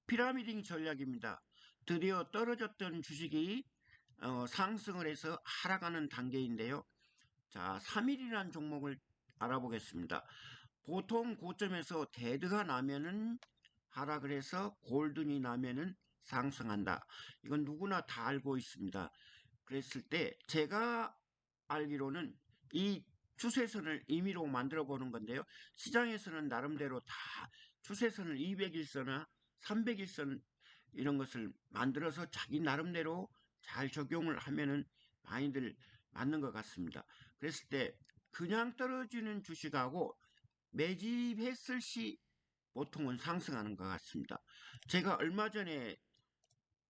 피라미딩 전략입니다. 드디어 떨어졌던 주식이 상승을 해서 하락하는 단계인데요. 자, 3일이라는 종목을 알아보겠습니다. 보통 고점에서 데드가 나면은 하락을 해서 골든이 나면은 상승한다. 이건 누구나 다 알고 있습니다. 그랬을 때 제가 알기로는 이 추세선을 임의로 만들어 보는 건데요. 시장에서는 나름대로 다 추세선을 200일선이나 300일선 이런 것을 만들어서 자기 나름대로 잘 적용을 하면은 많이들 맞는 것 같습니다. 그랬을 때 그냥 떨어지는 주식하고 매집했을 시 보통은 상승하는 것 같습니다. 제가 얼마 전에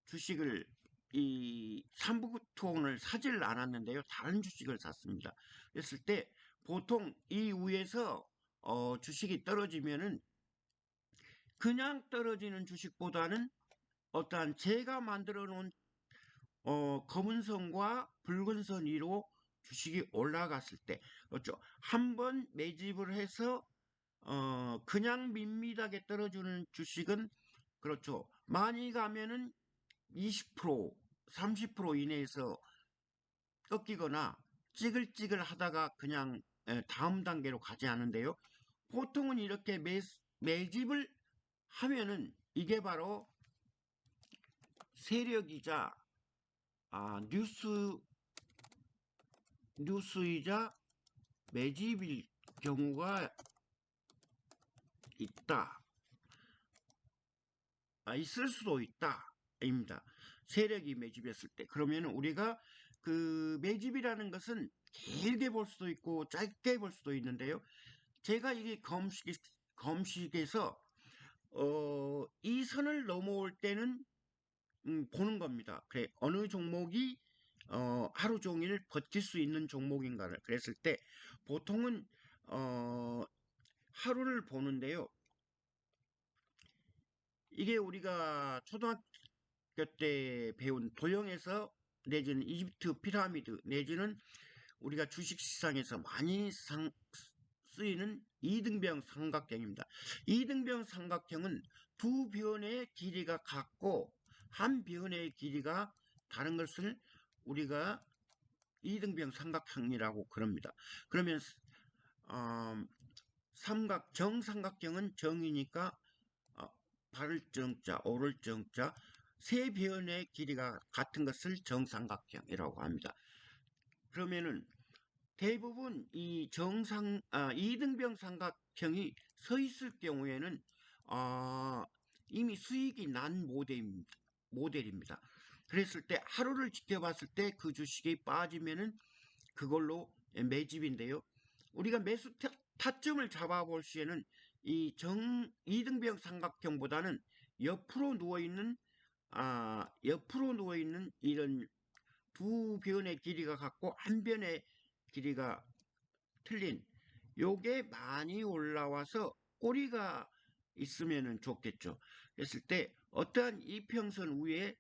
주식을 이 삼부토온을 사지를 않았는데요. 다른 주식을 샀습니다. 그랬을 때 보통 이 위에서 주식이 떨어지면은 그냥 떨어지는 주식보다는 어떠한 제가 만들어 놓은 검은 선과 붉은 선 위로 주식이 올라갔을 때 그렇죠. 한번 매집을 해서 그냥 밋밋하게 떨어지는 주식은 그렇죠. 많이 가면은 20%, 30% 이내에서 꺾이거나 찌글찌글 하다가 그냥 다음 단계로 가지 않은데요. 보통은 이렇게 매집을 하면은 이게 바로 세력이자 뉴스이자 매집일 경우가 있다. 있을 수도 있다. 입니다. 세력이 매집했을 때. 그러면 우리가 그 매집이라는 것은 길게 볼 수도 있고 짧게 볼 수도 있는데요. 제가 이게 검식에서 이 선을 넘어올 때는 보는 겁니다. 그래, 어느 종목이 하루 종일 버틸 수 있는 종목인가를 그랬을 때 보통은 하루를 보는데요. 이게 우리가 초등학교 때 배운 도형에서 내지는 이집트 피라미드 내지는 우리가 주식시장에서 많이 쓰이는 이등병 삼각형입니다. 이등병 삼각형은 두 변의 길이가 같고 한 변의 길이가 다른 것을 우리가 이등병 삼각형이라고 그럽니다. 그러면 정삼각형은 정이니까 바를 정자, 오를 정자, 세 변의 길이가 같은 것을 정삼각형이라고 합니다. 그러면은 대부분 이 이등병 삼각형이 서 있을 경우에는 이미 수익이 난 모델입니다. 그랬을 때 하루를 지켜봤을 때 그 주식이 빠지면은 그걸로 매집인데요. 우리가 매수 타점을 잡아볼 시에는 이등병 삼각형보다는 옆으로 누워있는 이런 두 변의 길이가 같고 한 변의 길이가 틀린 요게 많이 올라와서 꼬리가 있으면 좋겠죠. 그랬을 때 어떠한 이평선 위에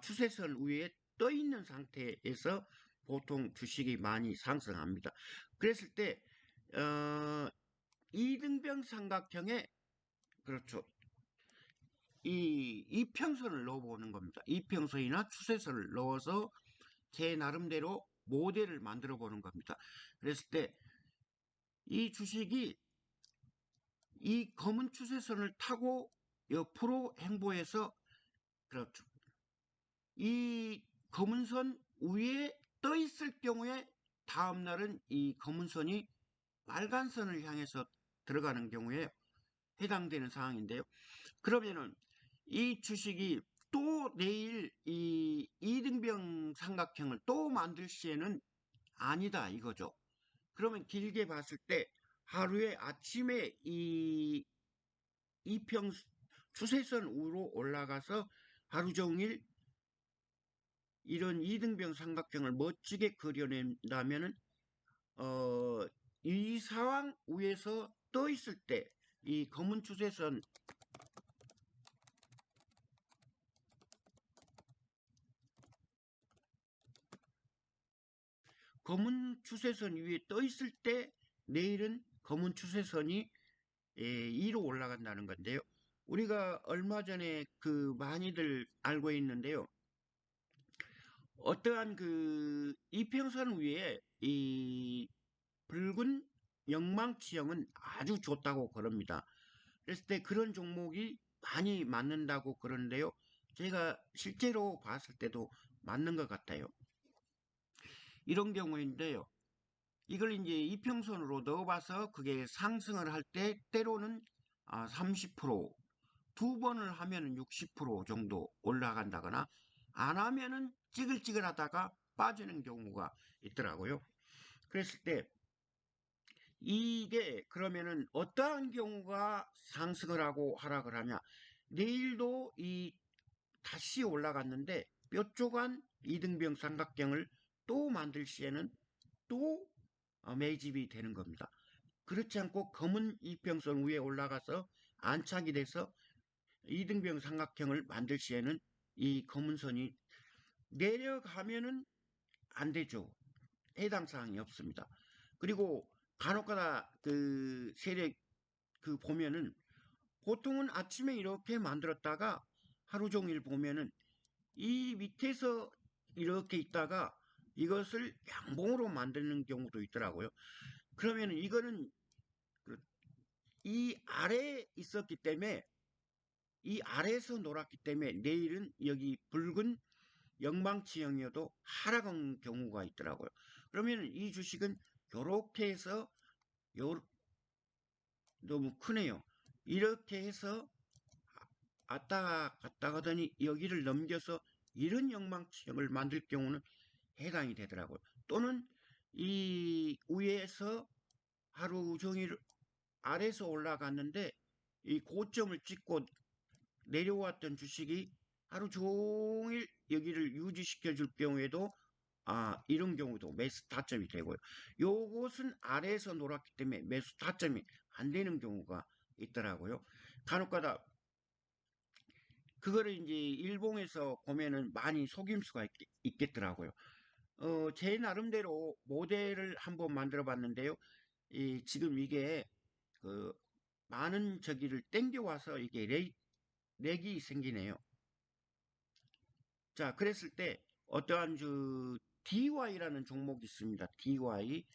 추세선 위에 떠 있는 상태에서 보통 주식이 많이 상승합니다. 그랬을 때 이등병 삼각형에 그렇죠. 이 이평선을 넣어보는 겁니다. 이평선이나 추세선을 넣어서 제 나름대로 모델을 만들어 보는 겁니다. 그랬을 때 이 주식이 이 검은 추세선을 타고 옆으로 행보해서 그렇죠. 이 검은 선 위에 떠 있을 경우에 다음 날은 이 검은 선이 빨간 선을 향해서 들어가는 경우에 해당되는 상황인데요. 그러면은 이 주식이 또 내일 이 이등병 삼각형을 또 만들 시에는 아니다 이거죠. 그러면 길게 봤을 때 하루에 아침에 이 이평 추세선 위로 올라가서 하루 종일 이런 이등병 삼각형을 멋지게 그려낸다면은 이 상황 위에서 떠 있을 때 이 검은 추세선 위에 떠 있을 때 내일은 검은 추세선이 2로 올라간다는 건데요. 우리가 얼마 전에 많이들 알고 있는데요. 어떠한 이평선 위에 이 붉은 영망치형은 아주 좋다고 그럽니다. 그랬을 때 그런 종목이 많이 맞는다고 그러는데요. 제가 실제로 봤을 때도 맞는 것 같아요. 이런 경우인데요. 이걸 이제 이평선으로 넣어봐서 그게 상승을 할 때 때로는 30%, 두 번을 하면은 60% 정도 올라간다거나 안 하면은 찌글찌글하다가 빠지는 경우가 있더라고요. 그랬을 때 이게 그러면은 어떠한 경우가 상승을 하고 하락을 하냐? 내일도 다시 올라갔는데 뾰족한 이등병 삼각형을 또 만들 시에는 또 매집이 되는 겁니다. 그렇지 않고 검은 이평선 위에 올라가서 안착이 돼서 이등병 삼각형을 만들 시에는 이 검은 선이 내려가면은 안 되죠. 해당 사항이 없습니다. 그리고 간혹가다 세력 보면은 보통은 아침에 이렇게 만들었다가 하루 종일 보면은 이 밑에서 이렇게 있다가 이것을 양봉으로 만드는 경우도 있더라고요. 그러면 이거는 이 아래에 있었기 때문에 이 아래에서 놀았기 때문에 내일은 여기 붉은 영망치형이어도 하락한 경우가 있더라고요. 그러면 이 주식은 이렇게 해서 요 너무 크네요. 이렇게 해서 왔다 갔다 하더니 여기를 넘겨서 이런 영망치형을 만들 경우는 해당이 되더라고요. 또는 이 위에서 하루 종일 아래에서 올라갔는데 이 고점을 찍고 내려왔던 주식이 하루 종일 여기를 유지시켜 줄 경우에도 이런 경우도 매수 타점이 되고요. 요것은 아래에서 놀았기 때문에 매수 타점이 안 되는 경우가 있더라고요. 간혹가다 그거를 이제 일봉에서 보면은 많이 속임수가 있겠더라고요. 제 나름대로 모델을 한번 만들어 봤는데요. 지금 이게 그 많은 저기를 땡겨와서 이게 렉이 생기네요. 자, 그랬을 때 어떠한 DY라는 종목이 있습니다. DY.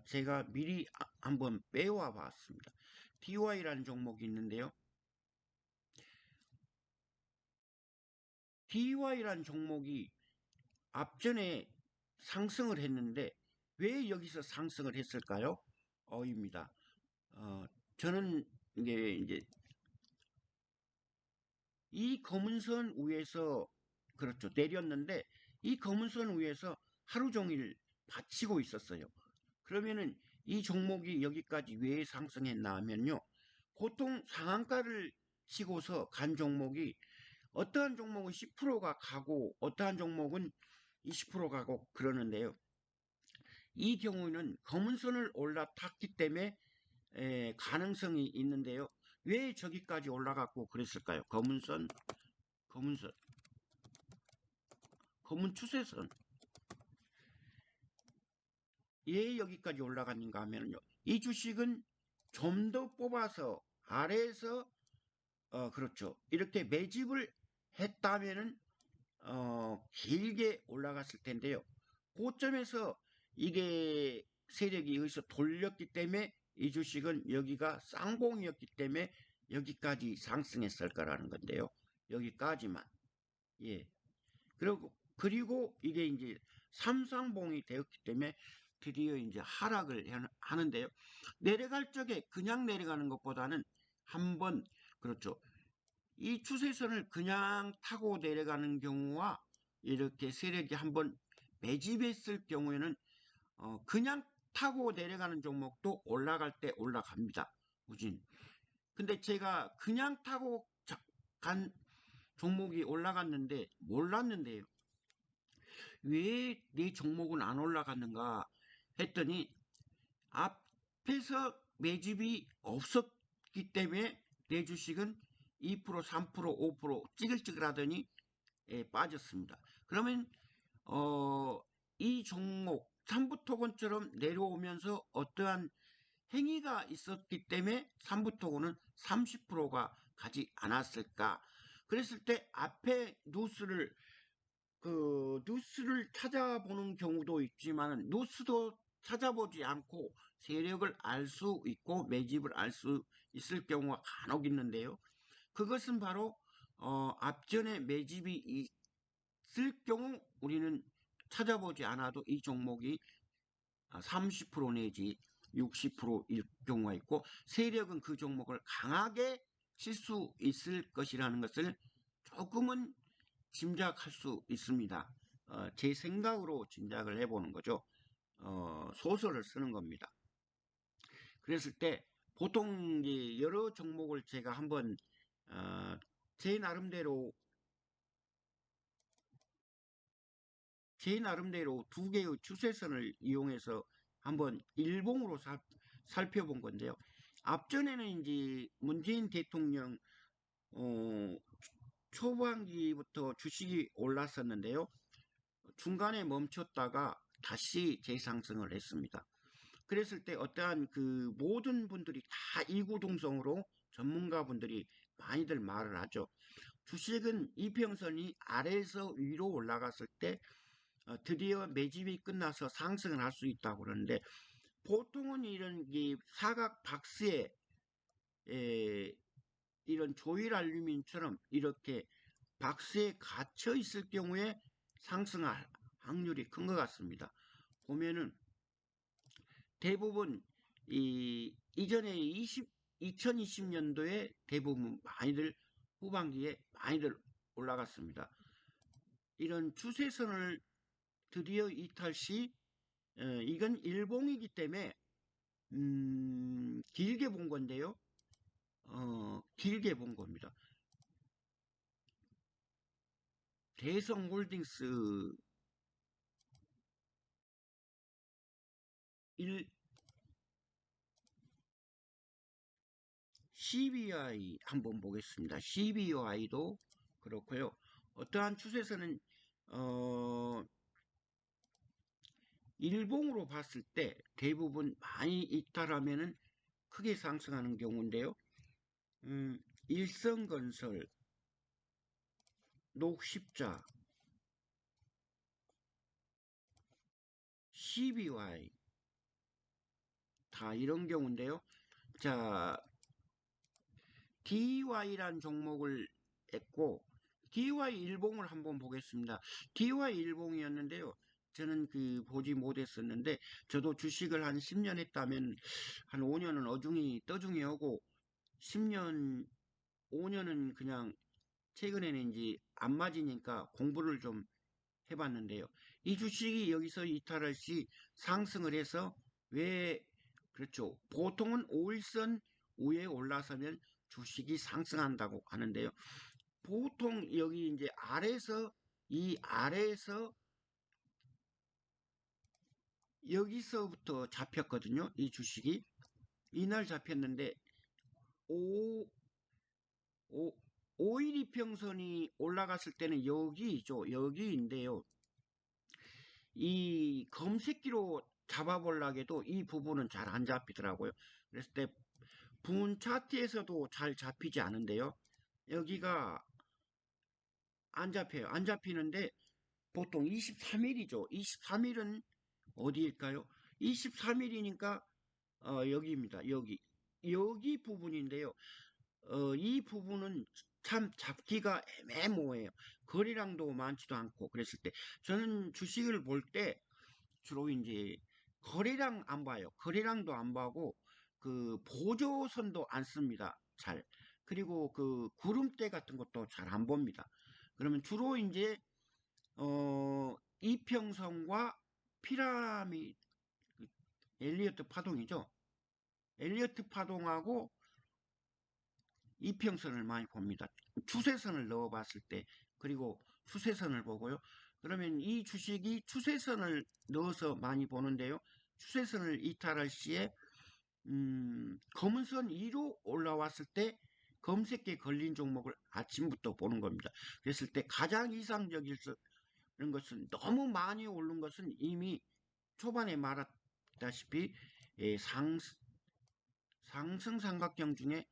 제가 미리 한번 빼와 봤습니다. DY라는 종목이 있는데요. DY라는 종목이 앞전에 상승을 했는데 왜 여기서 상승을 했을까요? 입니다. 저는 이제 이 검은 선 위에서 그렇죠. 내렸는데 이 검은 선 위에서 하루 종일 받치고 있었어요. 그러면은 이 종목이 여기까지 왜 상승했나 하면요. 보통 상한가를 치고서 간 종목이 어떠한 종목은 10%가 가고 어떠한 종목은 20% 가고 그러는데요. 이 경우는 검은 선을 올라탔기 때문에 가능성이 있는데요. 왜 저기까지 올라갔고 그랬을까요? 검은 선, 검은 선, 검은 추세선. 왜 여기까지 올라갔는가 하면요. 이 주식은 좀 더 뽑아서 아래에서 그렇죠. 이렇게 매집을 했다면은 길게 올라갔을 텐데요. 고점에서 이게 세력이 여기서 돌렸기 때문에 이 주식은 여기가 쌍봉이었기 때문에 여기까지 상승했을 거라는 건데요. 여기까지만. 예. 그리고 이게 이제 삼상봉이 되었기 때문에 드디어 이제 하락을 하는데요. 내려갈 적에 그냥 내려가는 것보다는 한번 그렇죠. 이 추세선을 그냥 타고 내려가는 경우와 이렇게 세력이 한번 매집했을 경우에는 그냥 타고 내려가는 종목도 올라갈 때 올라갑니다. 우진. 근데 제가 그냥 타고 간 종목이 올라갔는데 몰랐는데요. 왜 내 종목은 안 올라갔는가 했더니 앞에서 매집이 없었기 때문에 내 주식은 2%, 3%, 5% 찌글찌글하더니 빠졌습니다. 그러면 이 종목 삼부토건처럼 내려오면서 어떠한 행위가 있었기 때문에 삼부토건은 30%가 가지 않았을까? 그랬을 때 앞에 뉴스를 찾아보는 경우도 있지만 뉴스도 찾아보지 않고 세력을 알 수 있고 매집을 알 수 있을 경우가 간혹 있는데요. 그것은 바로 앞전에 매집이 있을 경우 우리는 찾아보지 않아도 이 종목이 30% 내지 60%일 경우가 있고, 세력은 그 종목을 강하게 칠 수 있을 것이라는 것을 조금은 짐작할 수 있습니다. 제 생각으로 짐작을 해보는 거죠. 소설을 쓰는 겁니다. 그랬을 때 보통 여러 종목을 제가 한번 제 나름대로 두 개의 추세선을 이용해서 한번 일봉으로 살펴본 건데요. 앞전에는 이제 문재인 대통령 초반기부터 주식이 올랐었는데요. 중간에 멈췄다가 다시 재상승을 했습니다. 그랬을 때 어떠한 그 모든 분들이 다 이구동성으로 전문가분들이 많이들 말을 하죠. 주식은 이평선이 아래에서 위로 올라갔을 때 드디어 매집이 끝나서 상승을 할 수 있다고 그러는데, 보통은 이런 사각 박스에 이런 조일 알루미늄처럼 이렇게 박스에 갇혀 있을 경우에 상승할 확률이 큰 것 같습니다. 보면은 대부분 이전에 2020년도에 대부분 많이들 후반기에 많이들 올라갔습니다. 이런 추세선을 드디어 이탈 시 이건 일봉이기 때문에 길게 본 건데요. 길게 본 겁니다. 대성홀딩스 CBI 한번 보겠습니다. CBI도 그렇고요. 어떠한 추세선은 일봉으로 봤을 때 대부분 많이 이탈하면은 크게 상승하는 경우인데요. 일성건설, 녹십자, CBY 다 이런 경우인데요. 자, DY란 종목을 했고 DY 일봉을 한번 보겠습니다. DY 일봉이었는데요. 저는 보지 못했었는데, 저도 주식을 한 10년 했다면 한 5년은 어중이 떠중이 하고 10년 5년은 그냥 최근에는 이제 안 맞으니까 공부를 좀 해봤는데요. 이 주식이 여기서 이탈할 시 상승을 해서, 왜 그렇죠? 보통은 5일선 위에 올라서면 주식이 상승한다고 하는데요. 보통 여기 이제 아래에서 여기서부터 잡혔거든요. 이 주식이 이날 잡혔는데 5, 5, 5일 이평선이 올라갔을 때는 여기죠. 여기인데요. 이 검색기로 잡아보려고 해도 이 부분은 잘 안 잡히더라고요. 그랬을 때 분 차트에서도 잘 잡히지 않은데요. 여기가 안 잡혀요. 안 잡히는데 보통 23일이죠. 23일은 어디일까요? 23일이니까 여기입니다. 여기 부분인데요. 이 부분은 참 잡기가 애매모호해요. 거래량도 많지도 않고. 그랬을 때 저는 주식을 볼 때 주로 이제 거래량 안 봐요. 거래량도 안 봐고 그 보조선도 안 씁니다. 잘. 그리고 그 구름대 같은 것도 잘 안 봅니다. 그러면 주로 이제 이평선과 피라미드, 엘리어트 파동이죠. 엘리어트 파동하고 이평선을 많이 봅니다. 추세선을 넣어 봤을 때, 그리고 추세선을 보고요. 그러면 이 주식이 추세선을 넣어서 많이 보는데요. 추세선을 이탈할 시에 검은 선 위로 올라왔을 때 검색기에 걸린 종목을 아침부터 보는 겁니다. 그랬을 때 가장 이상적인 것은, 너무 많이 오른 것은 이미 초반에 말했다시피 상승 삼각형 중에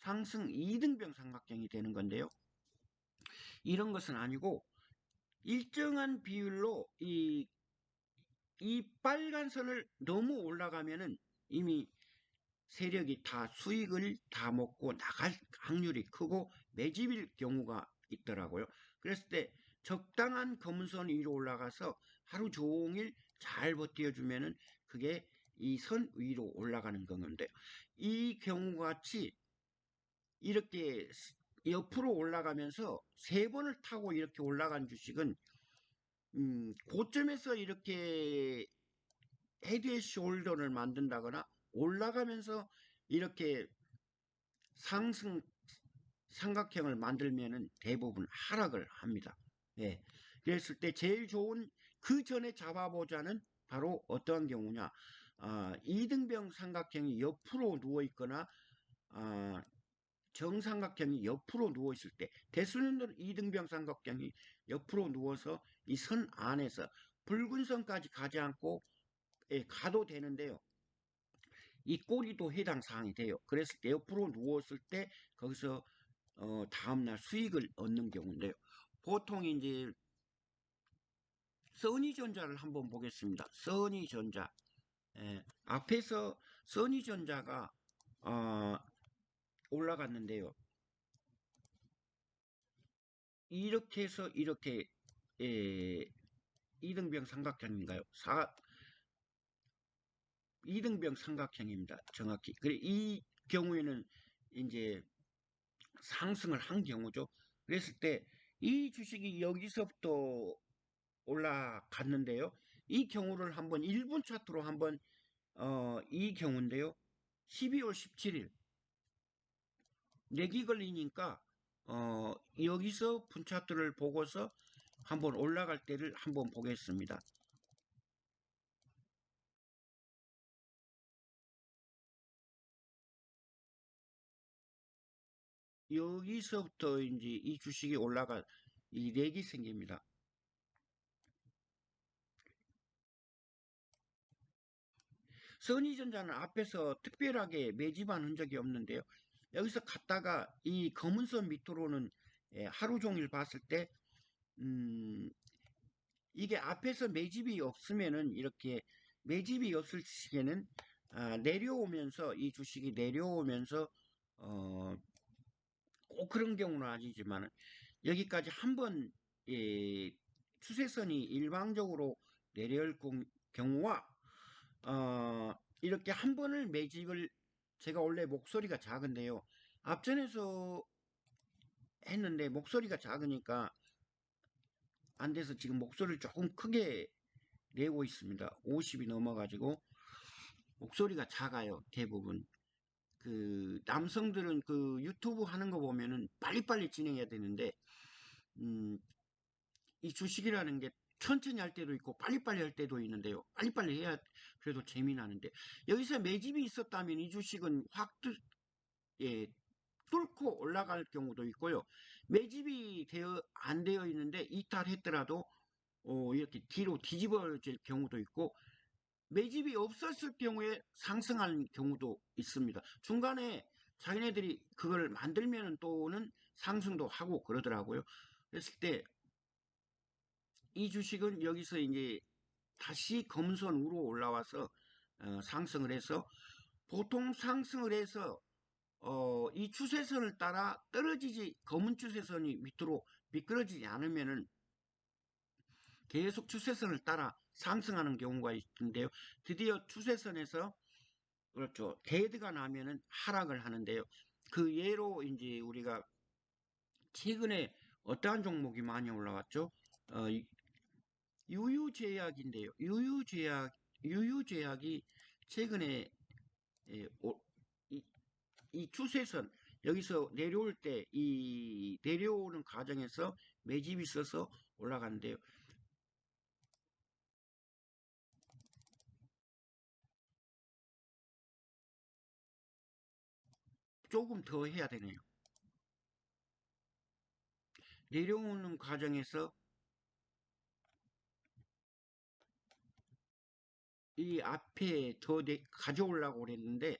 상승 2등병 삼각형이 되는 건데요. 이런 것은 아니고 일정한 비율로 이 빨간 선을 너무 올라가면은 이미 세력이 다 수익을 다 먹고 나갈 확률이 크고 매집일 경우가 있더라고요. 그랬을 때 적당한 검은선 위로 올라가서 하루 종일 잘 버텨주면은 그게 이 선 위로 올라가는 건데, 이 경우 같이 이렇게 옆으로 올라가면서 세 번을 타고 이렇게 올라간 주식은 고점에서 이렇게 헤드앤숄더를 만든다거나 올라가면서 이렇게 상승 삼각형을 만들면은 대부분 하락을 합니다. 예. 그랬을 때 제일 좋은 그 전에 잡아보자는 바로 어떠한 경우냐? 이등병 삼각형이 옆으로 누워 있거나 정삼각형이 옆으로 누워 있을 때, 대수는 이등병 삼각형이 옆으로 누워서 이 선 안에서 붉은 선까지 가지 않고 가도 되는데요. 이 꼬리도 해당 사항이 돼요. 그랬을 때 옆으로 누웠을 때 거기서 다음날 수익을 얻는 경우인데요. 보통 이제 써니전자를 한번 보겠습니다. 써니전자. 앞에서 써니전자가 올라갔는데요. 이렇게 해서 이렇게 이등병 삼각형인가요? 이등병 삼각형입니다. 정확히. 그래 이 경우에는 이제 상승을 한 경우죠. 그랬을 때 이 주식이 여기서부터 올라갔는데요. 이 경우를 한번 1분 차트로 한번 이 경우인데요. 12월 17일 내기 걸리니까 여기서 분차트를 보고서 한번 올라갈 때를 한번 보겠습니다. 여기서부터 이제 이 주식이 올라가 이 렉이 생깁니다. 선의전자는 앞에서 특별하게 매집한 흔적이 없는데요. 여기서 갔다가 이 검은 선 밑으로는 하루 종일 봤을 때 이게 앞에서 매집이 없으면은 이렇게 매집이 없을 시에는 내려오면서 이 주식이 내려오면서 꼭 그런 경우는 아니지만 여기까지 한번 추세선이 일방적으로 내려올 경우와 이렇게 한 번을 매집을 제가 원래 목소리가 작은데요. 앞전에서 했는데 목소리가 작으니까 안 돼서 지금 목소리를 조금 크게 내고 있습니다. 50이 넘어가지고 목소리가 작아요. 대부분. 그 남성들은 그 유튜브 하는 거 보면은 빨리빨리 진행해야 되는데 이 주식이라는 게 천천히 할 때도 있고 빨리빨리 할 때도 있는데요. 빨리빨리 해야 그래도 재미나는데 여기서 매집이 있었다면 이 주식은 확 예, 뚫고 올라갈 경우도 있고요. 매집이 안 되어 있는데 이탈했더라도 이렇게 뒤로 뒤집어질 경우도 있고 매집이 없었을 경우에 상승하는 경우도 있습니다. 중간에 자기네들이 그걸 만들면 또는 상승도 하고 그러더라고요. 그랬을 때 이 주식은 여기서 이제 다시 검선 위로 올라와서 상승을 해서 보통 상승을 해서 이 추세선을 따라 떨어지지 검은 추세선이 밑으로 미끄러지지 않으면은 계속 추세선을 따라 상승하는 경우가 있는데요. 드디어 추세선에서 그렇죠. 데드가 나면은 하락을 하는데요. 그 예로 이제 우리가 최근에 어떠한 종목이 많이 올라왔죠? 유유제약인데요. 유유제약이 최근에 예, 이 추세선 여기서 내려올 때 이 내려오는 과정에서 매집이 있어서 올라가는데요. 조금 더 해야 되네요. 내려오는 과정에서 이 앞에 더 가져오려고 그랬는데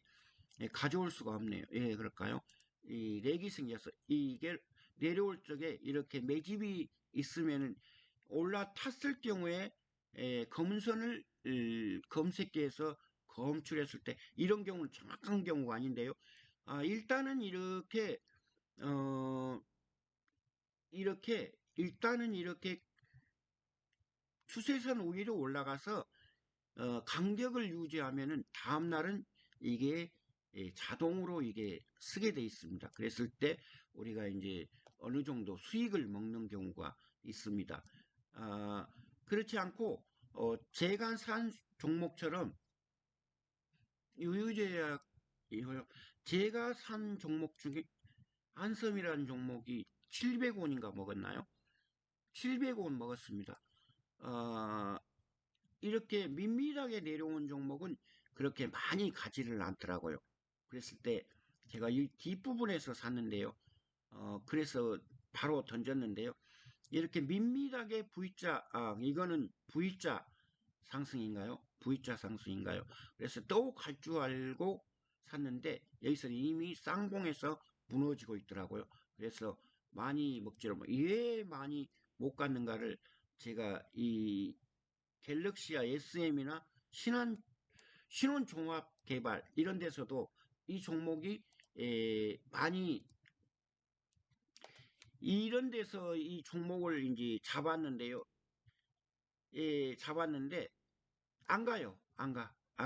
가져올 수가 없네요. 예, 그럴까요? 이 렉이 생겨서 이게 내려올 적에 이렇게 매집이 있으면은 올라탔을 경우에 검은 선을 검색기에서 검출했을 때 이런 경우는 정확한 경우가 아닌데요. 일단은 일단은 이렇게 추세선 위로 올라가서 간격을 유지하면은 다음 날은 이게 자동으로 이게 쓰게 돼 있습니다. 그랬을 때 우리가 이제 어느 정도 수익을 먹는 경우가 있습니다. 그렇지 않고 제가 산 종목처럼 유유제약 이거요. 제가 산 종목 중에 한섬이라는 종목이 700원인가 먹었나요? 700원 먹었습니다. 어, 이렇게 밋밋하게 내려온 종목은 그렇게 많이 가지를 않더라고요. 그랬을 때 제가 이 뒷부분에서 샀는데요. 그래서 바로 던졌는데요. 이렇게 밋밋하게 V자, 이거는 V자 상승인가요? V자 상승인가요? 그래서 또 갈 줄 알고 샀는데 여기서 이미 쌍봉에서 무너지고 있더라고요. 그래서 많이 먹지를 왜 많이 못 갔는가를 제가 이 갤럭시아 SM이나 신혼종합개발 이런 데서도 이 종목이 많이 이런 데서 이 종목을 이제 잡았는데요. 잡았는데 안 가요. 안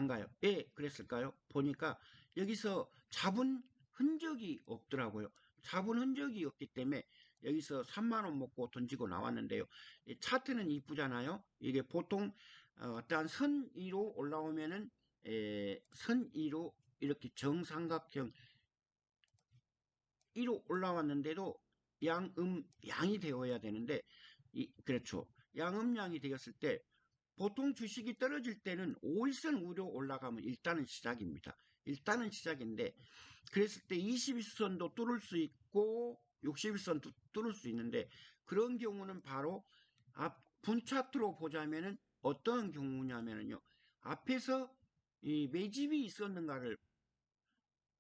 가요. 왜 그랬을까요? 보니까 여기서 잡은 흔적이 없더라고요. 잡은 흔적이 없기 때문에 여기서 3만 원 먹고 던지고 나왔는데요. 차트는 이쁘잖아요. 이게 보통 어떠한 선 위로 올라오면은 선 위로 이렇게 정삼각형 위로 올라왔는데도 양이 되어야 되는데 그렇죠. 양음양이 되었을 때 보통 주식이 떨어질 때는 5일선 위로 올라가면 일단은 시작입니다. 일단은 시작인데 그랬을 때 21선도 뚫을 수 있고 61선도 뚫을 수 있는데 그런 경우는 바로 분차트로 보자면은 어떤 경우냐면요. 앞에서 이 매집이 있었는가를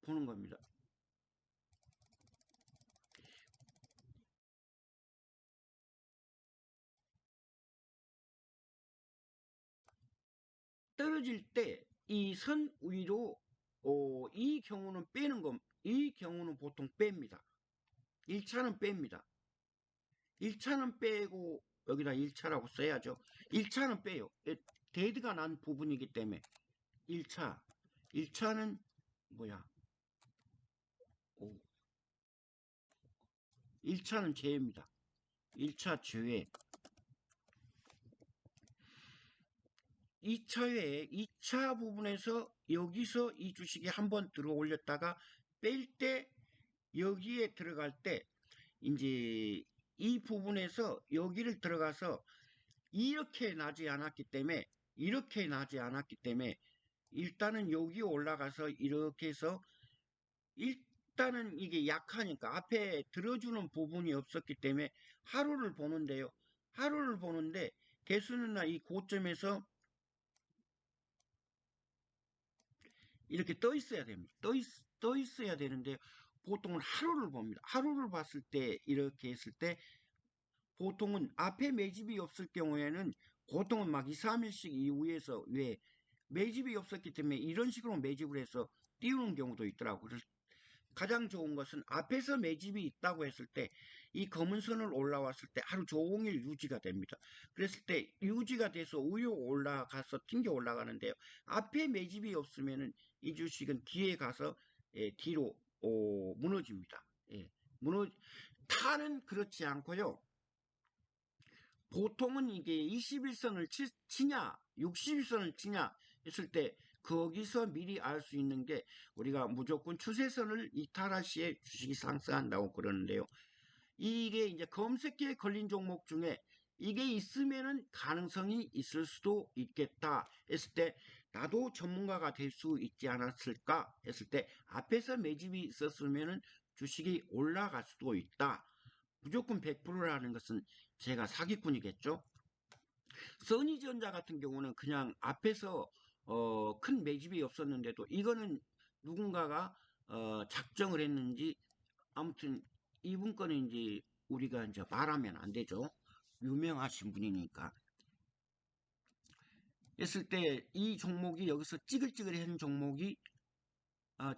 보는 겁니다. 떨어질 때 이 선 위로 이 경우는 빼는 것, 이 경우는 보통 뺍니다. 1차는 뺍니다. 1차는 빼고 여기다 1차라고 써야죠. 1차는 빼요. 데드가 난 부분이기 때문에 1차 1차는 뭐야? 오, 1차는 제외입니다. 1차 제외. 2차에 2차 부분에서 여기서 이 주식이 한번 들어 올렸다가 뺄 때 여기에 들어갈 때 이제 이 부분에서 여기를 들어가서 이렇게 나지 않았기 때문에 일단은 여기 올라가서 이렇게 해서 일단은 이게 약하니까 앞에 들어주는 부분이 없었기 때문에 하루를 보는데요. 하루를 보는데 개수는나 이 고점에서 이렇게 떠 있어야 됩니다. 떠 있어야 되는데 보통은 하루를 봅니다. 하루를 봤을 때 이렇게 했을 때 보통은 앞에 매집이 없을 경우에는 보통은 막 2, 3일씩 이후에서 왜 매집이 없었기 때문에 이런 식으로 매집을 해서 띄우는 경우도 있더라고요. 그래서 가장 좋은 것은 앞에서 매집이 있다고 했을 때 이 검은 선을 올라왔을 때 하루 종일 유지가 됩니다. 그랬을 때 유지가 돼서 위로 올라가서 튕겨 올라가는데요. 앞에 매집이 없으면은 이 주식은 뒤에 가서 뒤로 무너집니다. 예, 무너 타는 그렇지 않고요. 보통은 이게 21선을 치냐, 61선을 치냐 했을 때 거기서 미리 알 수 있는 게 우리가 무조건 추세선을 이탈할 시에 주식이 상승한다고 그러는데요. 이게 이제 검색기에 걸린 종목 중에 이게 있으면은 가능성이 있을 수도 있겠다 했을 때 나도 전문가가 될 수 있지 않았을까 했을 때 앞에서 매집이 있었으면은 주식이 올라갈 수도 있다. 무조건 100%라는 것은 제가 사기꾼이겠죠. 써니전자 같은 경우는 그냥 앞에서 큰 매집이 없었는데도 이거는 누군가가 작정을 했는지 아무튼 이분 거는 이제 우리가 이제 말하면 안 되죠. 유명하신 분이니까. 했을 때 이 종목이 여기서 찌글찌글한 종목이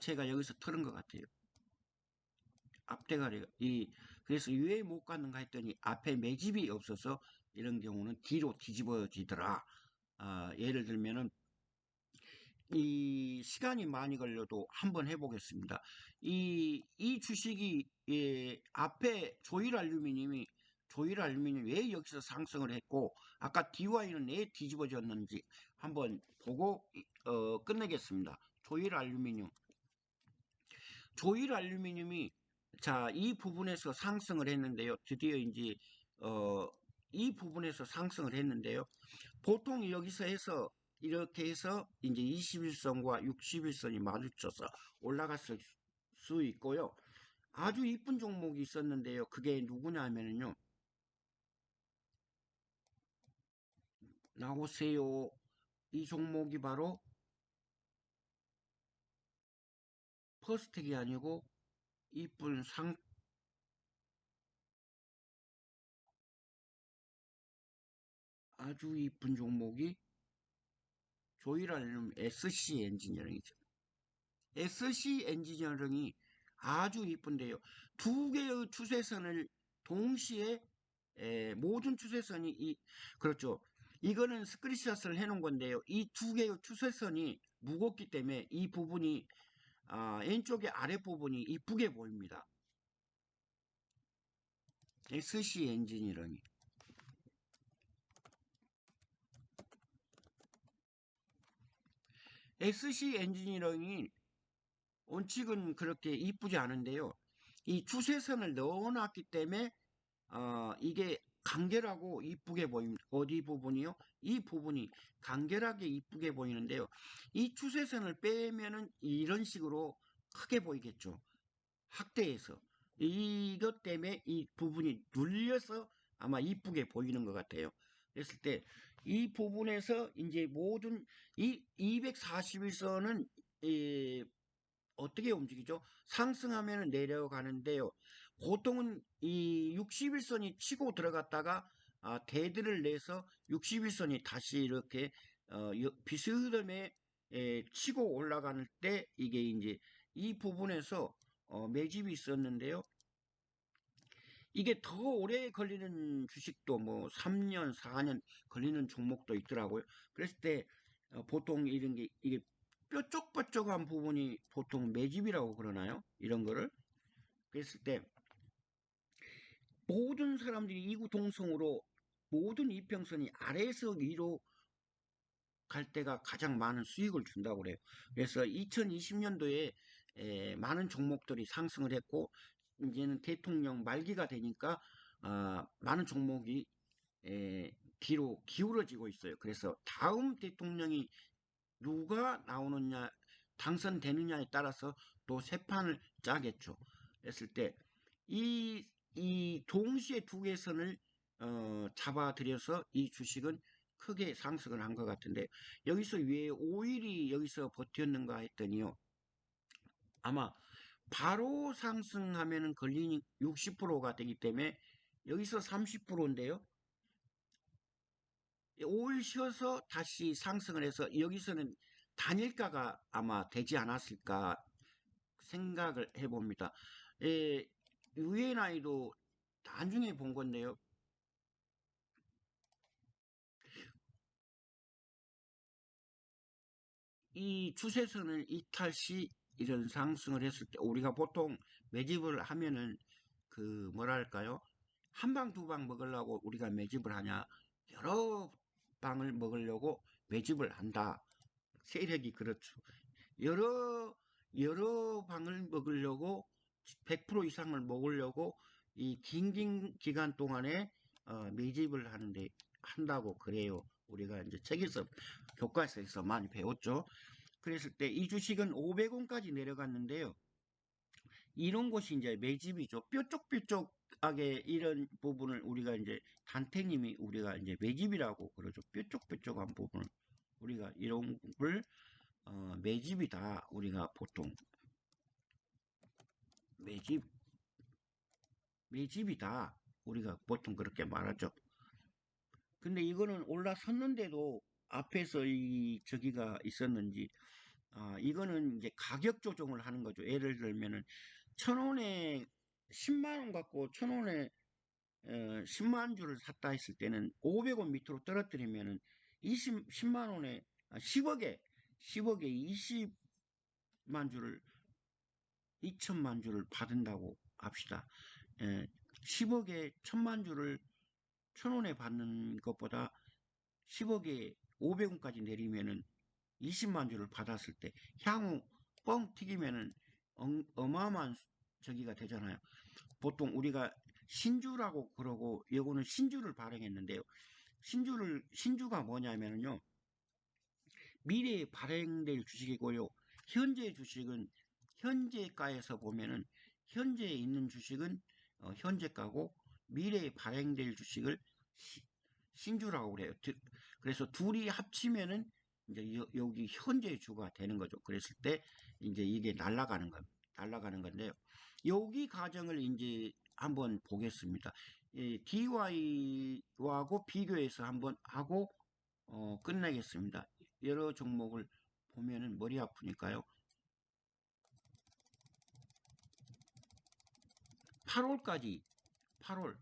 제가 여기서 틀은 것 같아요. 앞대가리가 그래서 왜 못 갔는가 했더니 앞에 매집이 없어서 이런 경우는 뒤로 뒤집어지더라. 예를 들면은 이 시간이 많이 걸려도 한번 해보겠습니다. 이 주식이 앞에 조일 알루미늄이 왜 여기서 상승을 했고 아까 DY는 왜 뒤집어졌는지 한번 보고 끝내겠습니다. 조일 알루미늄이 자, 이 부분에서 상승을 했는데요. 드디어 이제 이 부분에서 상승을 했는데요. 보통 여기서 해서 이렇게 해서 이제 21선과 61선이 마주쳐서 올라갔을 수 있고요. 아주 이쁜 종목이 있었는데요. 그게 누구냐면요. 나오세요. 이 종목이 바로 퍼스텍이 아니고 이쁜 아주 이쁜 종목이 조일알룸 SC 엔지니어링이죠. SC 엔지니어링이 아주 이쁜데요. 두 개의 추세선을 동시에 모든 추세선이 그렇죠. 이거는 스크린샷을 해놓은 건데요. 이 두 개의 추세선이 무겁기 때문에 이 부분이 왼쪽의 아랫부분이 이쁘게 보입니다. SC 엔지니어링이 SC 엔지니어링이 원칙은 그렇게 이쁘지 않은데요. 이 추세선을 넣어놨기 때문에 이게 간결하고 이쁘게 보입니다. 어디 부분이요? 이 부분이 간결하게 이쁘게 보이는데요. 이 추세선을 빼면은 이런 식으로 크게 보이겠죠. 확대해서 이것 때문에 이 부분이 눌려서 아마 이쁘게 보이는 것 같아요. 그랬을 때 이 부분에서 이제 모든 이 241선은 어떻게 움직이죠? 상승하면 내려가는데요. 보통은 이 61선이 치고 들어갔다가 대들을 내서 61선이 다시 이렇게 비스듬히 치고 올라가는 때 이게 이제 이 부분에서 매집이 있었는데요. 이게 더 오래 걸리는 주식도 뭐 3년, 4년 걸리는 종목도 있더라고요. 그랬을 때 보통 이런 게 이게 뾰족뾰족한 부분이 보통 매집이라고 그러나요? 이런 거를. 그랬을 때 모든 사람들이 이구동성으로 모든 이평선이 아래에서 위로 갈 때가 가장 많은 수익을 준다고 그래요. 그래서 2020년도에 많은 종목들이 상승을 했고 이제는 대통령 말기가 되니까 많은 종목이 뒤로 기울어지고 있어요. 그래서 다음 대통령이 누가 나오느냐 당선되느냐에 따라서 또 새 판을 짜겠죠. 했을 때 이 동시에 두 개선을 잡아들여서 이 주식은 크게 상승을 한 것 같은데 여기서 왜 5일이 여기서 버텼는가 했더니요. 아마 바로 상승하면은 걸리니 60%가 되기 때문에 여기서 30%인데요. 5일 쉬어서 다시 상승을 해서 여기서는 단일가가 아마 되지 않았을까 생각을 해봅니다. UNI도 나중에 본 건데요. 이 추세선을 이탈 시 이런 상승을 했을 때 우리가 보통 매집을 하면은 그 뭐랄까요? 한 방 두 방 먹으려고 우리가 매집을 하냐? 여러 방을 먹으려고 매집을 한다. 세력이 그렇죠. 여러 방을 먹으려고 100% 이상을 먹으려고 이 긴 기간 동안에 매집을 하는데 한다고 그래요. 우리가 이제 책에서 교과서에서 많이 배웠죠. 그랬을 때 이 주식은 500원까지 내려갔는데요. 이런 것이 이제 매집이죠. 뾰족뾰족하게 이런 부분을 우리가 이제 단태님이 우리가 이제 매집이라고 그러죠. 뾰족뾰족한 부분을 우리가 이런 걸 매집이다. 우리가 보통 매집 매집이다. 우리가 보통 그렇게 말하죠. 근데 이거는 올라섰는데도 앞에서 이 저기가 있었는지, 이거는 이제 가격 조정을 하는 거죠. 예를 들면은 1,000원에 10만 원 갖고 1,000원에 10만 주를 샀다 했을 때는 500원 밑으로 떨어뜨리면은 10만 원에 10억에 20만 주를 2천만 주를 받는다고 합시다. 예, 10억에 1,000만 주를 1,000원에 받는 것보다 10억에 500원까지 내리면은 20만 주를 받았을 때 향후 뻥 튀기면은 어마어마한 저기가 되잖아요. 보통 우리가 신주라고 그러고 요거는 신주를 발행했는데요. 신주가 뭐냐면요. 미래에 발행될 주식이고요. 현재 주식은 현재가에서 보면은 현재에 있는 주식은 현재가고 미래에 발행될 주식을 신주라고 그래요. 그래서 둘이 합치면은 이제 여기 현재 주가 되는 거죠. 그랬을 때 이제 이게 날아가는 건데요. 여기 과정을 이제 한번 보겠습니다. DY하고 비교해서 한번 하고 끝내겠습니다. 여러 종목을 보면은 머리 아프니까요. 8월까지 8월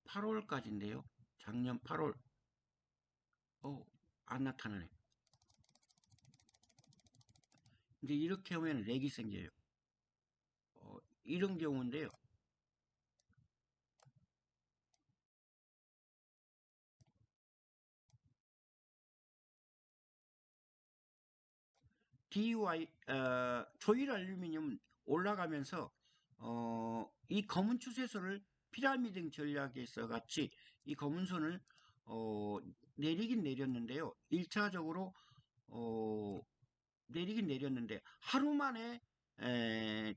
8월까지인데요. 작년 8월 안 나타나네. 이제 이렇게 하면 렉이 생겨요. 이런 경우인데요. 조일 알루미늄 올라가면서 이 검은 추세선을 피라미드 전략에서 같이 이 검은 선을 내리긴 내렸는데요. 1차적으로 어, 내리긴 내렸는데 하루 만에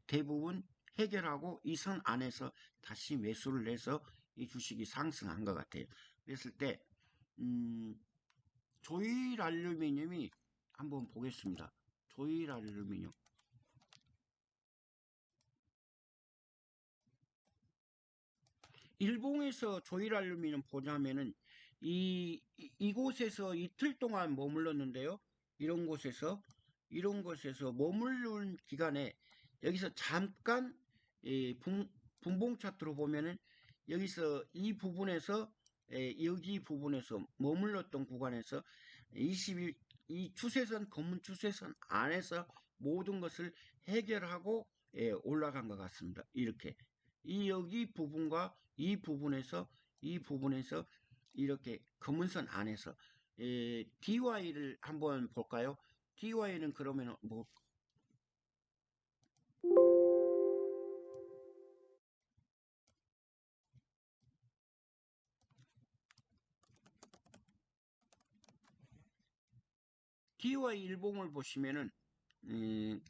대부분 해결하고 이 선 안에서 다시 매수를 해서 이 주식이 상승한 것 같아요. 그랬을 때 음, 조일 알루미늄이 한번 보겠습니다. 조일 알루미늄. 일봉에서 조일 알루미늄 보자면은 이곳에서 이틀 동안 머물렀는데요. 이런 곳에서 머무른 기간에 여기서 잠깐 분봉 차트로 보면은 여기서 이 부분에서 여기 부분에서 머물렀던 구간에서 20일 이 추세선 검은 추세선 안에서 모든 것을 해결하고 올라간 것 같습니다. 이렇게 이 여기 부분과 이 부분에서 이렇게 검은선 안에서 DY를 한번 볼까요? DY는 그러면 뭐 DY 일봉을 보시면은 음,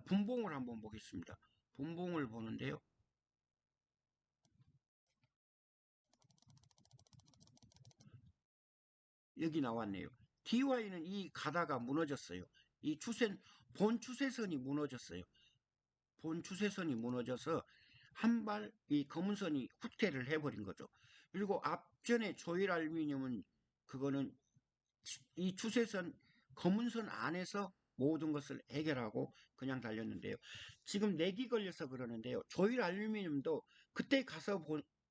분봉을 한번 보겠습니다. 분봉을 보는데요. 여기 나왔네요. DY는 이 가다가 무너졌어요. 이 본 추세선이 무너졌어요. 본 추세선이 무너져서 한 발 이 검은 선이 후퇴를 해버린 거죠. 그리고 앞전에 조일 알루미늄은 그거는 이 추세선 검은 선 안에서 모든 것을 해결하고 그냥 달렸는데요. 지금 렉이 걸려서 그러는데요. 조일 알루미늄도 그때 가서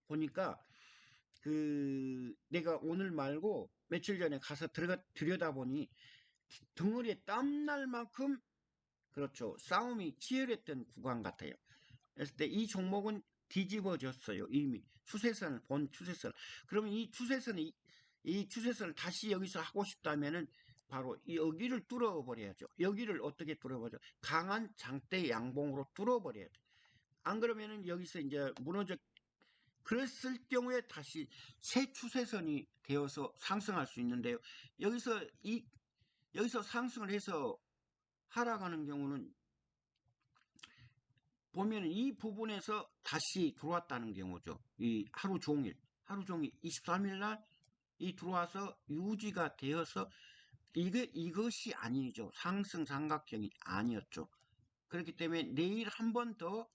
보니까 내가 오늘 말고 며칠 전에 가서 들여다보니 덩어리에 땀날 만큼 그렇죠. 싸움이 치열했던 구간 같아요. 그랬을 때 이 종목은 뒤집어졌어요. 이미 본 추세선. 그러면 이 추세선을 다시 여기서 하고 싶다면은 바로 여기를 뚫어버려야죠. 여기를 어떻게 뚫어버려? 강한 장대 양봉으로 뚫어버려야 돼. 안 그러면은 여기서 이제 그랬을 경우에 다시 새 추세선이 되어서 상승할 수 있는데요. 여기서 여기서 상승을 해서 하락하는 경우는 보면 이 부분에서 다시 들어왔다는 경우죠. 이 하루 종일 23일 날 이 들어와서 유지가 되어서 이것이 아니죠. 상승 삼각형이 아니었죠. 그렇기 때문에 내일 한 번 더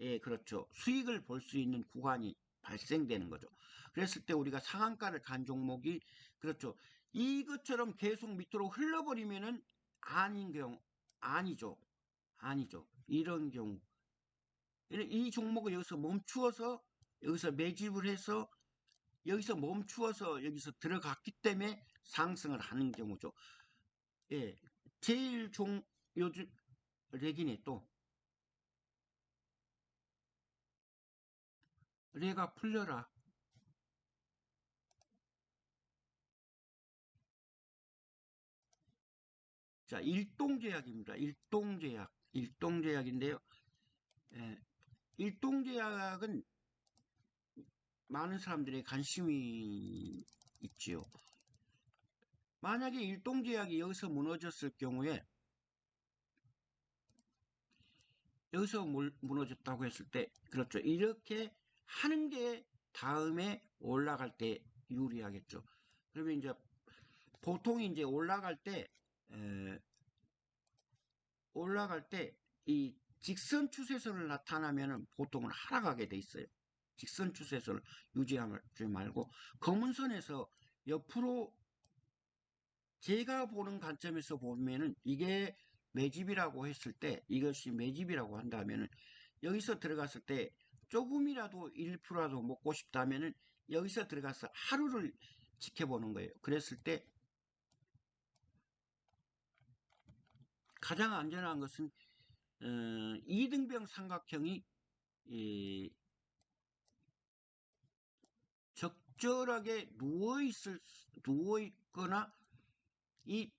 예, 그렇죠. 수익을 볼 수 있는 구간이 발생되는 거죠. 그랬을 때 우리가 상한가를 간 종목이 그렇죠. 이것처럼 계속 밑으로 흘러버리면은 아닌 경우 아니죠. 아니죠. 이런 경우 이 종목을 여기서 멈추어서 여기서 매집을 해서 여기서 멈추어서 여기서 들어갔기 때문에 상승을 하는 경우죠. 예, 제일 요즘 레기네 또 레가 풀려라. 자, 일동제약입니다. 일동제약인데요. 예, 일동제약은 많은 사람들의 관심이 있지요. 만약에 일동제약이 여기서 무너졌을 경우에 여기서 무너졌다고 했을 때 그렇죠. 이렇게 하는 게 다음에 올라갈 때 유리하겠죠. 그러면 이제 보통 이제 올라갈 때 이 직선 추세선을 나타나면은 보통은 하락하게 돼 있어요. 직선 추세선을 유지하지 말고 검은 선에서 옆으로 제가 보는 관점에서 보면은 이게 매집이라고 했을 때 이것이 매집이라고 한다면은 여기서 들어갔을 때 조금이라도 1%라도 먹고 싶다면은 여기서 들어가서 하루를 지켜보는 거예요. 그랬을 때 가장 안전한 것은 이등병 삼각형이 적절하게 누워 있거나 이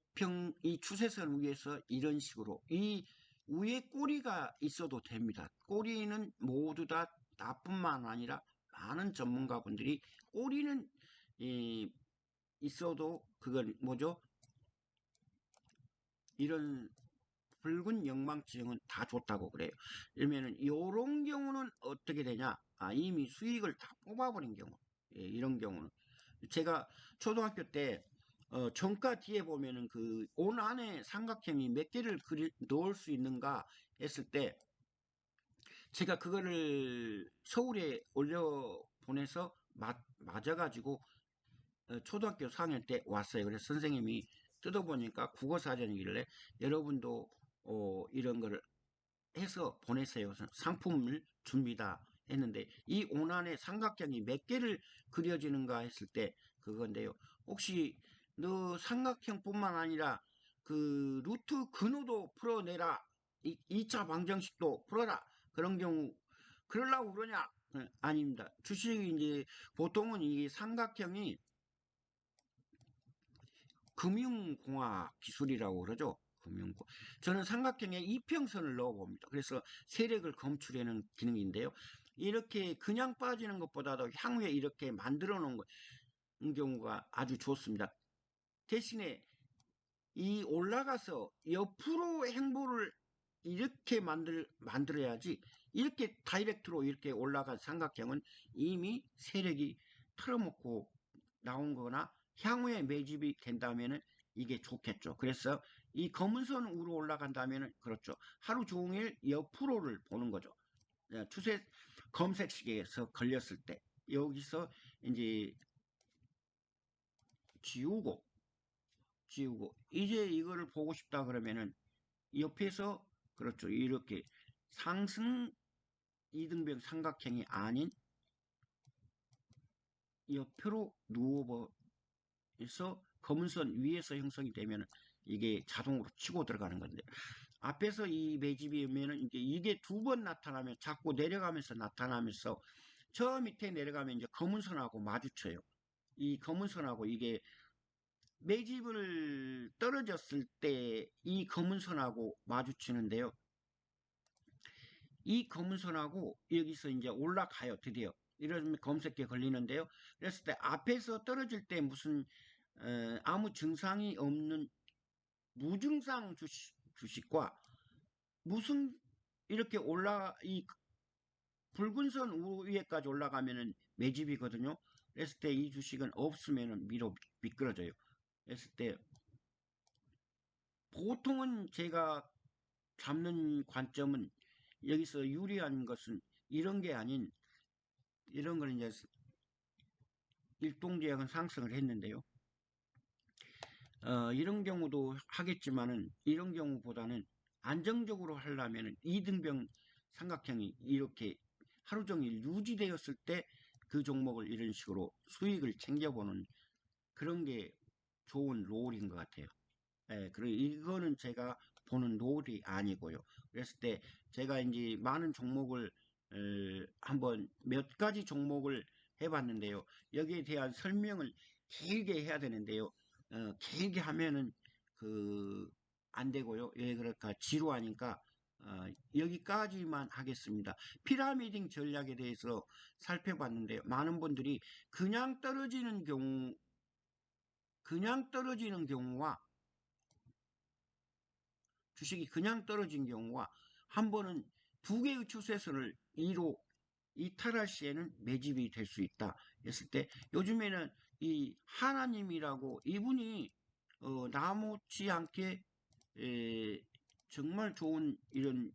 추세선 위에서 이런 식으로 이 위에 꼬리가 있어도 됩니다. 꼬리는 모두 다 나뿐만 아니라 많은 전문가분들이 꼬리는 있어도 그건 뭐죠? 이런 붉은 영망지형은 다 좋다고 그래요. 그러면은 이런 경우는 어떻게 되냐? 이미 수익을 다 뽑아버린 경우. 예, 이런 경우는 제가 초등학교 때 정가 뒤에 보면은 그 온 안에 삼각형이 몇 개를 넣을 수 있는가 했을 때 제가 그거를 서울에 올려 보내서 맞아가지고 초등학교 4학년 때 왔어요. 그래서 선생님이 뜯어보니까 국어사전이길래 여러분도 이런 거를 해서 보냈어요. 상품을 줍니다. 했는데 이 온안에 삼각형이 몇 개를 그려지는가 했을 때 그건데요. 혹시 너 삼각형뿐만 아니라 그 루트 근호도 풀어내라. 2차 방정식도 풀어라. 그런 경우 그러려고 그러냐? 아닙니다. 주식이 이제 보통은 이 삼각형이 금융공학 기술이라고 그러죠. 금융공. 저는 삼각형에 이평선을 넣어봅니다. 그래서 세력을 검출하는 기능인데요. 이렇게 그냥 빠지는 것보다도 향후에 이렇게 만들어 놓은 경우가 아주 좋습니다. 대신에 이 올라가서 옆으로 행보를 이렇게 만들어야지 이렇게 다이렉트로 이렇게 올라간 삼각형은 이미 세력이 털어먹고 나온 거나 향후에 매집이 된다면은 이게 좋겠죠. 그래서 이 검은 선 위로 올라간다면은 그렇죠. 하루 종일 옆으로를 보는 거죠. 추세 검색식에서 걸렸을 때 여기서 이제 지우고 이제 이거를 보고 싶다 그러면은 옆에서 그렇죠. 이렇게 상승 이등병 삼각형이 아닌 옆으로 누워서 검은 선 위에서 형성이 되면 이게 자동으로 치고 들어가는 건데 앞에서 이 매집이 오면은 이게 두 번 나타나면 자꾸 내려가면서 나타나면서 저 밑에 내려가면 이제 검은 선하고 마주쳐요. 이 검은 선하고 이게 매집을 떨어졌을 때 이 검은 선하고 마주치는데요. 이 검은 선하고 여기서 이제 올라가요. 드디어. 이러면 검색에 걸리는데요. 그랬을 때 앞에서 떨어질 때 무슨 아무 증상이 없는 무증상 주식과 무슨 이렇게 이 붉은 선 위에까지 올라가면은 매집이거든요. 그랬을 때 이 주식은 없으면은 위로 미끄러져요. 그랬을 때 보통은 제가 잡는 관점은 여기서 유리한 것은 이런 게 아닌 이런 거는 이제 일동제약은 상승을 했는데요. 이런 경우도 하겠지만은 이런 경우보다는 안정적으로 하려면은 이등병 삼각형이 이렇게 하루 종일 유지되었을 때 그 종목을 이런 식으로 수익을 챙겨보는 그런 게 좋은 롤인 것 같아요. 예, 그리고 이거는 제가 보는 롤이 아니고요. 그랬을 때 제가 이제 많은 종목을 한번 몇 가지 종목을 해봤는데요. 여기에 대한 설명을 길게 해야 되는데요. 길게 하면은 그 안 되고요. 예, 그러니까 지루하니까 여기까지만 하겠습니다. 피라미딩 전략에 대해서 살펴봤는데요. 많은 분들이 그냥 떨어지는 경우, 그냥 떨어지는 경우와 주식이 그냥 떨어진 경우와 한 번은 두 개의 추세선을 이로 이탈할 시에는 매집이 될 수 있다 했을 때 요즘에는 이 하나님이라고 이분이 나무치 않게 정말 좋은 이런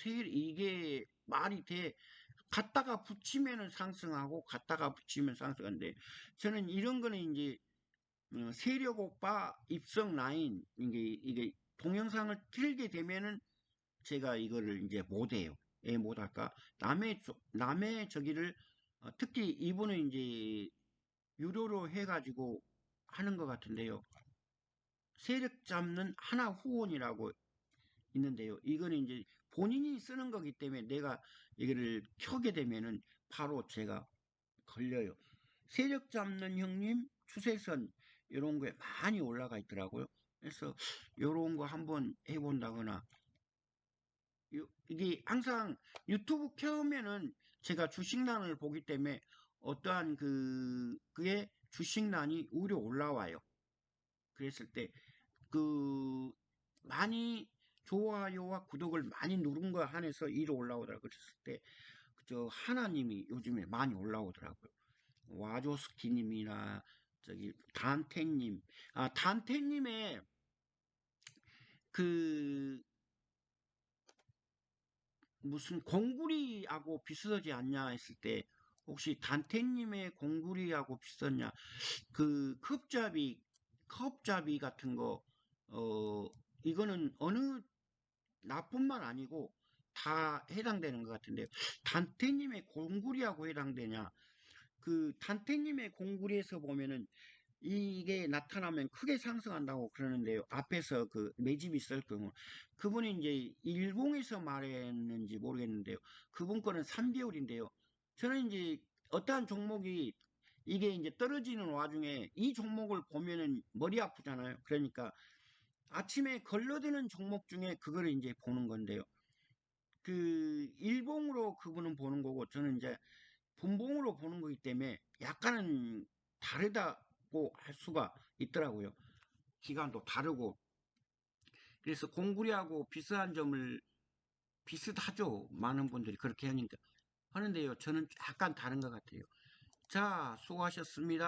이게 말이 돼. 갖다가 붙이면은 상승하고 갖다가 붙이면 상승하는데 저는 이런 거는 이제 세력 오빠 입성 라인 이게 동영상을 틀게 되면은 제가 이거를 이제 못해요. 예, 못할까? 남의 저기를 특히 이분은 이제 유료로 해가지고 하는 것 같은데요. 세력 잡는 하나 후원이라고 있는데요. 이거는 이제 본인이 쓰는 거기 때문에 내가 이거를 켜게 되면은 바로 제가 걸려요. 세력 잡는 형님 추세선 이런 거에 많이 올라가 있더라고요. 그래서 이런 거 한번 해본다거나 이게 항상 유튜브 켜면은 제가 주식란을 보기 때문에 어떠한 그게 주식란이 우려 올라와요. 그랬을 때 그 많이 좋아요와 구독을 많이 누른 거 한해서 이로 올라오더라고요. 그랬을 때 저 하나님이 요즘에 많이 올라오더라고요. 와조스키님이나 저기 단테님, 단테님의 그 무슨 공구리하고 비슷하지 않냐 했을 때 혹시 단테님의 공구리하고 비슷하냐? 그 컵잡이 같은 거 이거는 어느 나뿐만 아니고 다 해당되는 것 같은데요. 단테님의 공구리하고 해당되냐? 그 단테님의 공구리에서 보면은 이게 나타나면 크게 상승한다고 그러는데요. 앞에서 그 매집이 있을 경우 그분이 이제 일봉에서 말했는지 모르겠는데요. 그분 거는 3개월인데요. 저는 이제 어떠한 종목이 이게 이제 떨어지는 와중에 이 종목을 보면은 머리 아프잖아요. 그러니까 아침에 걸러드는 종목 중에 그거를 이제 보는 건데요. 그 일봉으로 그분은 보는 거고 저는 이제 분봉으로 보는 거기 때문에 약간은 다르다고 할 수가 있더라고요. 기간도 다르고. 그래서 공구리하고 비슷한 점을 비슷하죠. 많은 분들이 그렇게 하니까. 하는데요. 저는 약간 다른 것 같아요. 자, 수고하셨습니다.